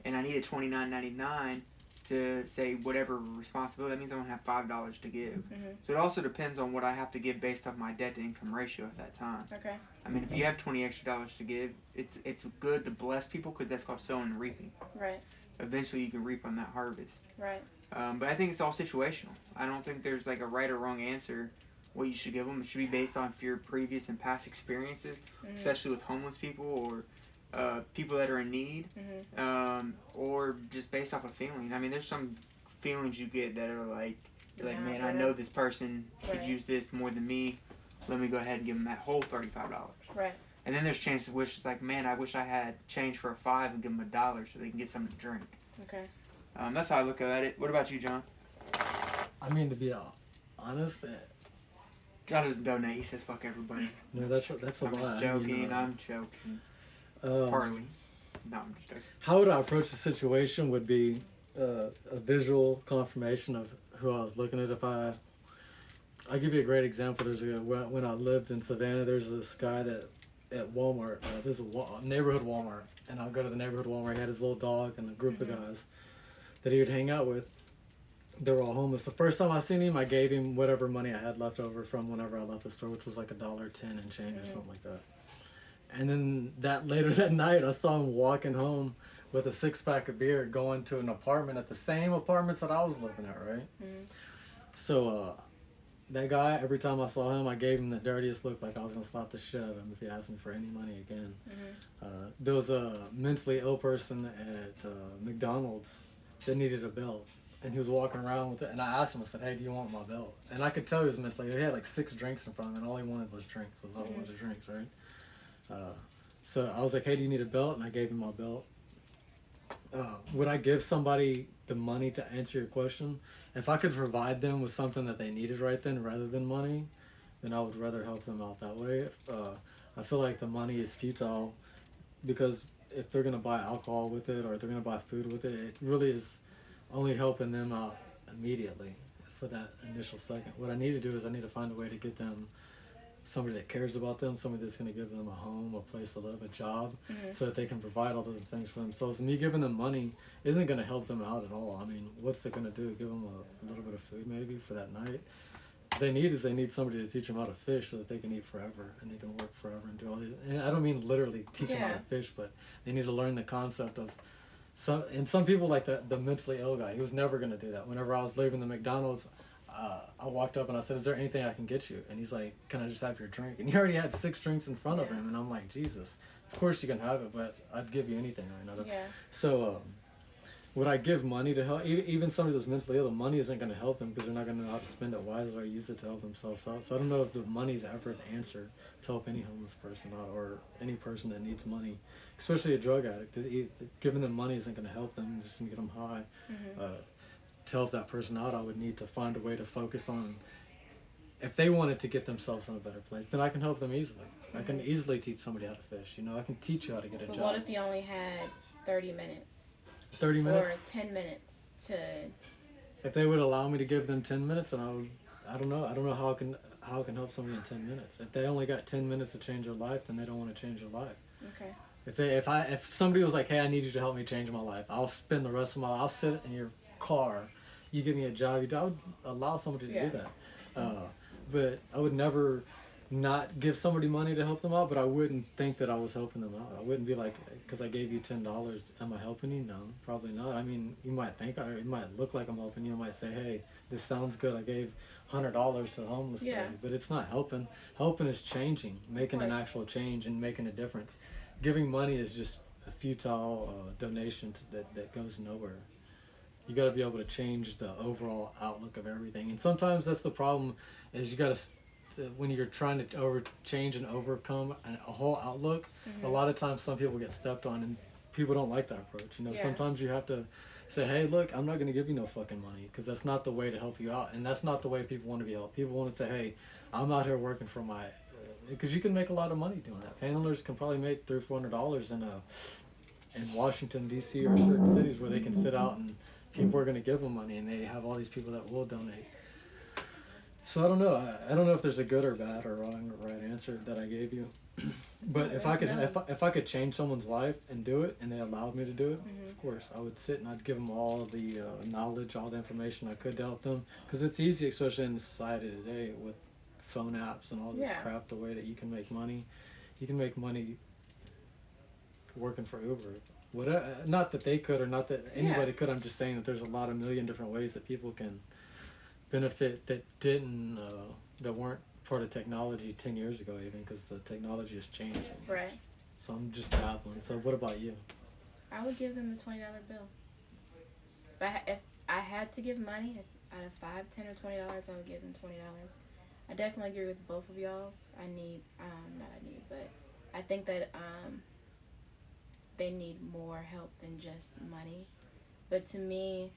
and I needed $29.99 to say whatever responsibility, that means I don't have $5 to give. So it also depends on what I have to give based off my debt to income ratio at that time. Okay. I mean, if you have $20 extra to give, it's good to bless people because that's called sowing and reaping. Right. Eventually, you can reap on that harvest. Right. But I think it's all situational. I don't think there's like a right or wrong answer what you should give them. It should be based on your previous and past experiences, especially with homeless people or people that are in need, Mm-hmm. or just based off of feeling. I mean, there's some feelings you get that are like, you're like, Nah, man, for I real. know this person could Right. use this more than me. Let me go ahead and give them that whole $35. Right. And then there's chances which it's like, man, I wish I had change for a $5 and give them $1 so they can get something to drink. Okay. That's how I look at it. What about you, John? I mean, to be honest, John doesn't donate. He says, fuck everybody. no, that's a I'm lie. just joking. I'm joking. Um, Partly. No, I'm just joking. how would I approach the situation would be a visual confirmation of who I was looking at. I'll give you a great example. When I lived in Savannah, there's this guy that at Walmart, there's a neighborhood Walmart, and I'll go to the neighborhood Walmart. He had his little dog and a group of guys that he would hang out with. They were all homeless. The first time I seen him, I gave him whatever money I had left over from whenever I left the store, which was like $1.10 and change or something like that. And then later that night, I saw him walking home with a 6-pack of beer, going to an apartment at the same apartments that I was living at, right? Mm-hmm. So that guy, every time I saw him, I gave him the dirtiest look, like I was gonna slap the shit out of him if he asked me for any money again. Mm-hmm. There was a mentally ill person at McDonald's that needed a belt, and he was walking around with it. And I asked him, I said, "Hey, do you want my belt?" And I could tell he was mentally ill. He had like 6 drinks in front of him, and all he wanted was drinks. It was all a bunch of drinks, right? So I was like, "Hey, do you need a belt?" And I gave him my belt. Would I give somebody the money to answer your question? If I could provide them with something that they needed right then rather than money, then I would rather help them out that way. I feel like the money is futile because if they're going to buy alcohol with it or if they're going to buy food with it, it really is only helping them out immediately for that initial second. What I need to do is I need to find a way to get them somebody that cares about them, somebody that's going to give them a home, a place to live, a job, so that they can provide all those things for themselves. Me giving them money isn't going to help them out at all. I mean, what's it going to do? Give them a little bit of food maybe for that night? What they need somebody to teach them how to fish so that they can eat forever and they can work forever and do all these. And I don't mean literally teach them how to fish, but they need to learn the concept of some people like the mentally ill guy. He was never going to do that. Whenever I was leaving the McDonald's, I walked up and I said, "Is there anything I can get you?" And he's like, "Can I just have your drink?" And he already had 6 drinks in front of him, and I'm like, Jesus, of course you can have it, but I'd give you anything right now. Yeah. So would I give money to help? Even somebody that's mentally ill, the money isn't going to help them because they're not going to know how to spend it wisely or use it to help themselves out. So I don't know if the money's ever an answer to help any homeless person out or any person that needs money, especially a drug addict. Giving them money isn't going to help them. It's just going to get them high. To help that person out, I would need to find a way to focus on if they wanted to get themselves in a better place, then I can help them easily. I can easily teach somebody how to fish. I can teach you how to get a But job. what if you only had 30 minutes? 30 minutes? Or 10 minutes to... If they would allow me to give them 10 minutes, then I don't know how I can help somebody in 10 minutes. If they only got 10 minutes to change their life, then they don't want to change their life. Okay. If somebody was like, "Hey, I need you to help me change my life. I'll spend the rest of I'll sit in your car. You give me a job. I would allow somebody to do that. But I would never not give somebody money to help them out, but I wouldn't think that I was helping them out. I wouldn't be like, because I gave you $10, am I helping you? No, probably not. I mean, you might think, it might look like I'm helping you. I might say, "Hey, this sounds good. I gave $100 to the homeless lady," but it's not helping. Helping is changing, making an actual change and making a difference. Giving money is just a futile donation that goes nowhere. You got to be able to change the overall outlook of everything, and sometimes that's the problem. Is you got to when you're trying to change and overcome a whole outlook. A lot of times, some people get stepped on, and people don't like that approach. Sometimes you have to say, "Hey, look, I'm not going to give you no fucking money," because that's not the way to help you out, and that's not the way people want to be helped. People want to say, "Hey, I'm out here working for my," because you can make a lot of money doing that. Panhandlers can probably make $300-400 in Washington D.C. or certain cities where they can sit out and people are going to give them money, and they have all these people that will donate. So I don't know. I don't know if there's a good or bad or wrong or right answer that I gave you. But if I could change someone's life and do it, and they allowed me to do it, of course I would sit and I'd give them all the knowledge, all the information I could to help them, because it's easy, especially in society today with phone apps and all this crap. The way that you can make money working for Uber. Not that they could or not that anybody could. I'm just saying that there's a lot of million different ways that people can benefit that weren't part of technology 10 years ago, even, because the technology has changed so much. Right. So I'm just dabbling. So what about you? I would give them the $20 bill. If I had to give money, out of $5, $10, or $20, I would give them $20. I definitely agree with both of y'all's. But I think that they need more help than just money. But to me,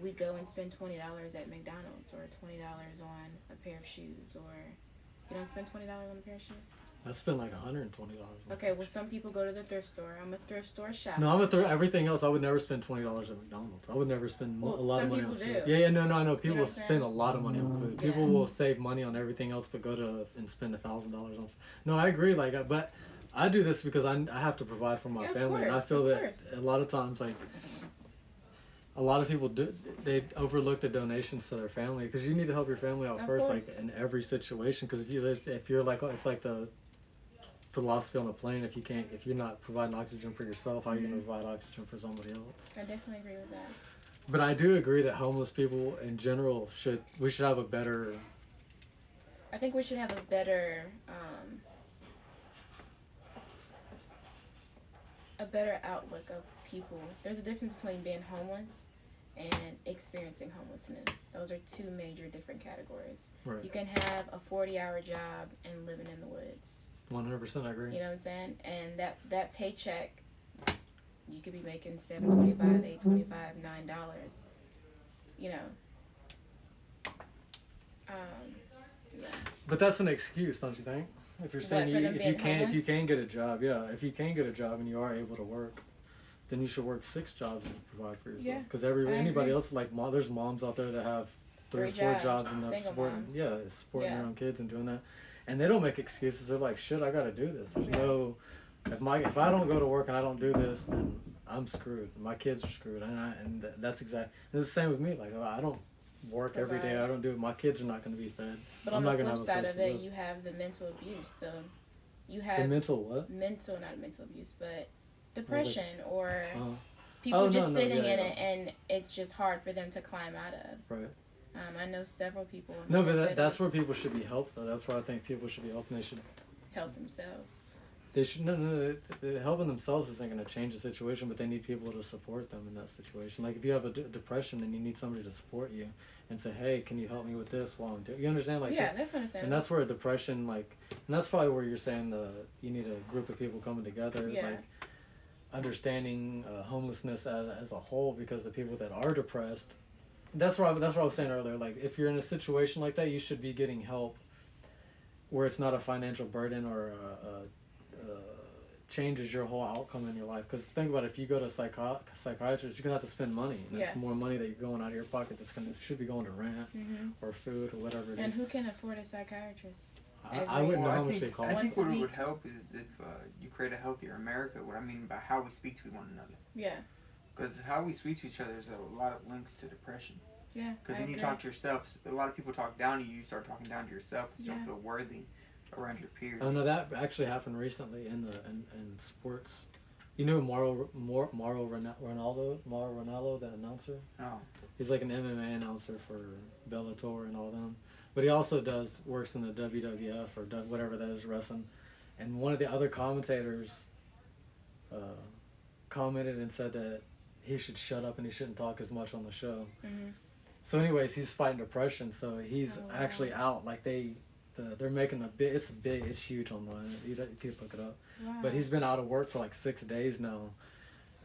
we go and spend $20 at McDonald's or $20 on a pair of shoes, or you don't spend $20 on a pair of shoes. I spent like $120. Okay, well, some people go to the thrift store. I'm a thrift store shopper. No, everything else. I would never spend $20 at McDonald's. I would never spend a lot of money on food. Some people do. Yeah, no, I know. People know what I'm saying? spend a lot of money on food. Yeah. People will save money on everything else, but go to and spend $1,000 on. No, I agree. Like, but I do this because I have to provide for my Yeah, of family, and I course, feel of that course. a lot of times, like, a lot of people they overlook the donations to their family because you need to help your family out Of first, course. like in every situation. Because if you're like, it's like the philosophy on a plane. If you're not providing oxygen for yourself, how are you going to provide oxygen for somebody else? I definitely agree with that. But I do agree that homeless people in general we should have a better. I think we should have a better outlook of people. There's a difference between being homeless and experiencing homelessness. Those are two major different categories. Right. You can have a 40-hour job and living in the woods. 100%, I agree. You know what I'm saying? And that paycheck, you could be making $7.25, $8.25, $9. You know. Yeah. But that's an excuse, don't you think? If you're saying for them if being you can homeless? get a job, if you can get a job and you are able to work, then you should work 6 jobs to provide for yourself. Yeah, Because I anybody agree. else, like there's moms out there that have 3 or 3 4 jobs jobs, and they're single moms. supporting Yeah. their own kids and doing that, and they don't make excuses. They're like, shit, I got to do this. There's Yeah. no if I don't go to work and I don't do this, then I'm screwed. My kids are screwed, and that's exactly. It's the same with me. Like I don't work every day. I don't do it. My kids are not going to be fed. But I'm on not the gonna flip have a side place of to it, live. you have the mental abuse. So you The have mental what? not mental abuse, but depression or Uh, people Oh, no, just no, sitting yeah, in yeah. it, and it's just hard for them to climb out of. right. I know several people. No, that but said that's where people should be helped. Though. That's where I think people should be helped. And help themselves. they should no. Helping themselves isn't going to change the situation, but they need people to support them in that situation. Like if you have a depression and you need somebody to support you and say, "Hey, can you help me with this while I'm doing?" You understand? Like Yeah, that's understandable. and that's where depression, like, and that's probably where you're saying you need a group of people coming together, Yeah. like understanding homelessness as a whole, because the people that are depressed. That's what I was saying earlier. Like, if you're in a situation like that, you should be getting help where it's not a financial burden or changes your whole outcome in your life. Because think about it, if you go to a psychiatrist, you're gonna have to spend money. And that's Yeah. more money that you're going out of your pocket. Should be going to rent or food or whatever it And is. who can afford a psychiatrist? I wouldn't know Well, how much they cost. I think Once a what week. would help is if you create a healthier America. What I mean by how we speak to one another. Yeah, Because how we speak to each other is a lot of links to depression. yeah. Because I then you agree. talk to yourself. A lot of people talk down to you. You start talking down to yourself. You Yeah. don't feel worthy around your peers. Oh no, that actually happened recently in sports. You know Mauro Ronaldo, the announcer? Oh. He's like an MMA announcer for Bellator and all them. But he also works in the WWF or whatever that is, wrestling. And one of the other commentators commented and said that he should shut up and he shouldn't talk as much on the show. Mm-hmm. So anyways, he's fighting depression, so he's Oh, wow. actually out. Like they're making it's huge online. You can look it up. Wow. But he's been out of work for like 6 days now,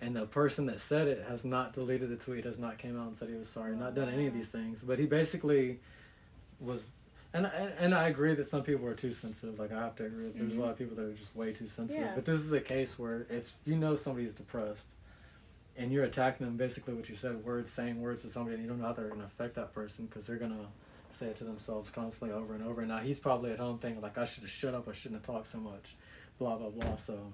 and the person that said it has not deleted the tweet, has not came out and said he was sorry, not done any of these things. But he basically was, and I agree that some people are too sensitive. Like I have to agree that there's a lot of people that are just way too sensitive. Yeah. But this is a case where if you know somebody's depressed, and you're attacking them, basically what you said, saying words to somebody, and you don't know how they're going to affect that person, because they're going to say it to themselves constantly over and over. And now he's probably at home thinking, like, I should have shut up, I shouldn't have talked so much, blah, blah, blah. So,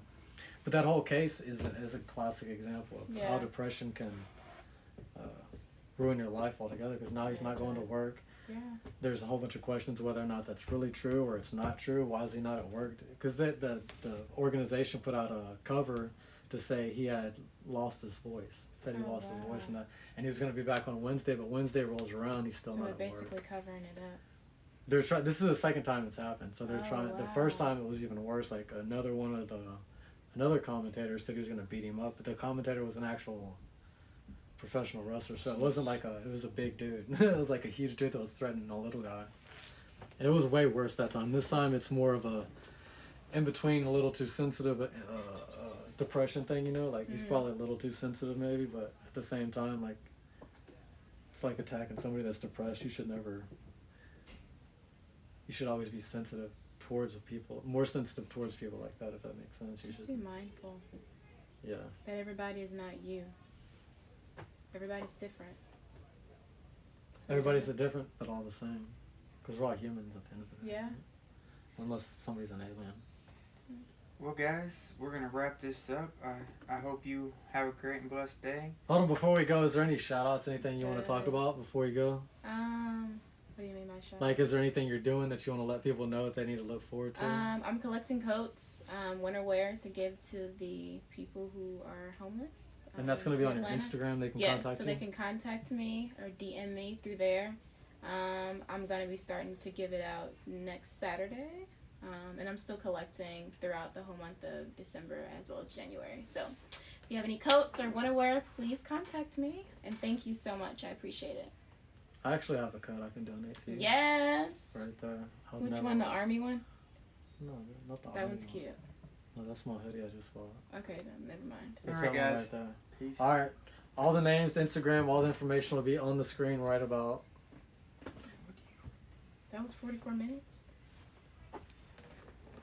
but that whole case is a classic example of how depression can ruin your life altogether, because now he's not going to work. Yeah. There's a whole bunch of questions whether or not that's really true or it's not true. Why is he not at work? Because the organization put out a cover to say he had lost his voice. Said he lost his voice and he was going to be back on Wednesday, but Wednesday rolls around, he's still So not they're at work. basically covering it up. They're trying. This is the second time it's happened. So they're trying. The Wow. first time it was even worse. Like another one of the another commentator said he was gonna beat him up, but the commentator was an actual professional wrestler, so it wasn't like it was a big dude. It was like a huge dude that was threatening a little guy. And it was way worse that time. This time it's more of a in between, a little too sensitive depression thing, you know, like he's probably a little too sensitive maybe, but at the same time, like, it's like attacking somebody that's depressed. You should always be sensitive towards people, more sensitive towards people like that, if that makes sense. You Just should, be mindful yeah. that everybody is not you. Everybody's different. So Everybody's different, but all the same. Because we're all humans at the end of the day. Yeah. Unless somebody's an alien. Well, guys, we're gonna wrap this up. I hope you have a great and blessed day. Hold on, before we go, is there any shout outs, anything you want to talk about before you go? What do you mean by shout? Like, is there anything you're doing that you want to let people know that they need to look forward to? I'm collecting coats, winter wear to give to the people who are homeless. And that's going to be on your Atlanta. Instagram. They can Yes, contact so you. they can contact me or DM me through there. I'm going to be starting to give it out next Saturday. And I'm still collecting throughout the whole month of December as well as January. So if you have any coats or winter wear, please contact me. And thank you so much. I appreciate it. I actually have a coat I can donate to you. Yes. Right there. Which one? The army one? No, not the That army one's one. cute. No, that's my hoodie I just bought. Okay, then never mind. It's Alright, that one guys. right there. Peace. Alright. All the names, Instagram, all the information will be on the screen right about. That was 44 minutes?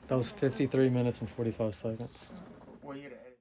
That was 53 minutes and 45 seconds. Well, you gotta edit.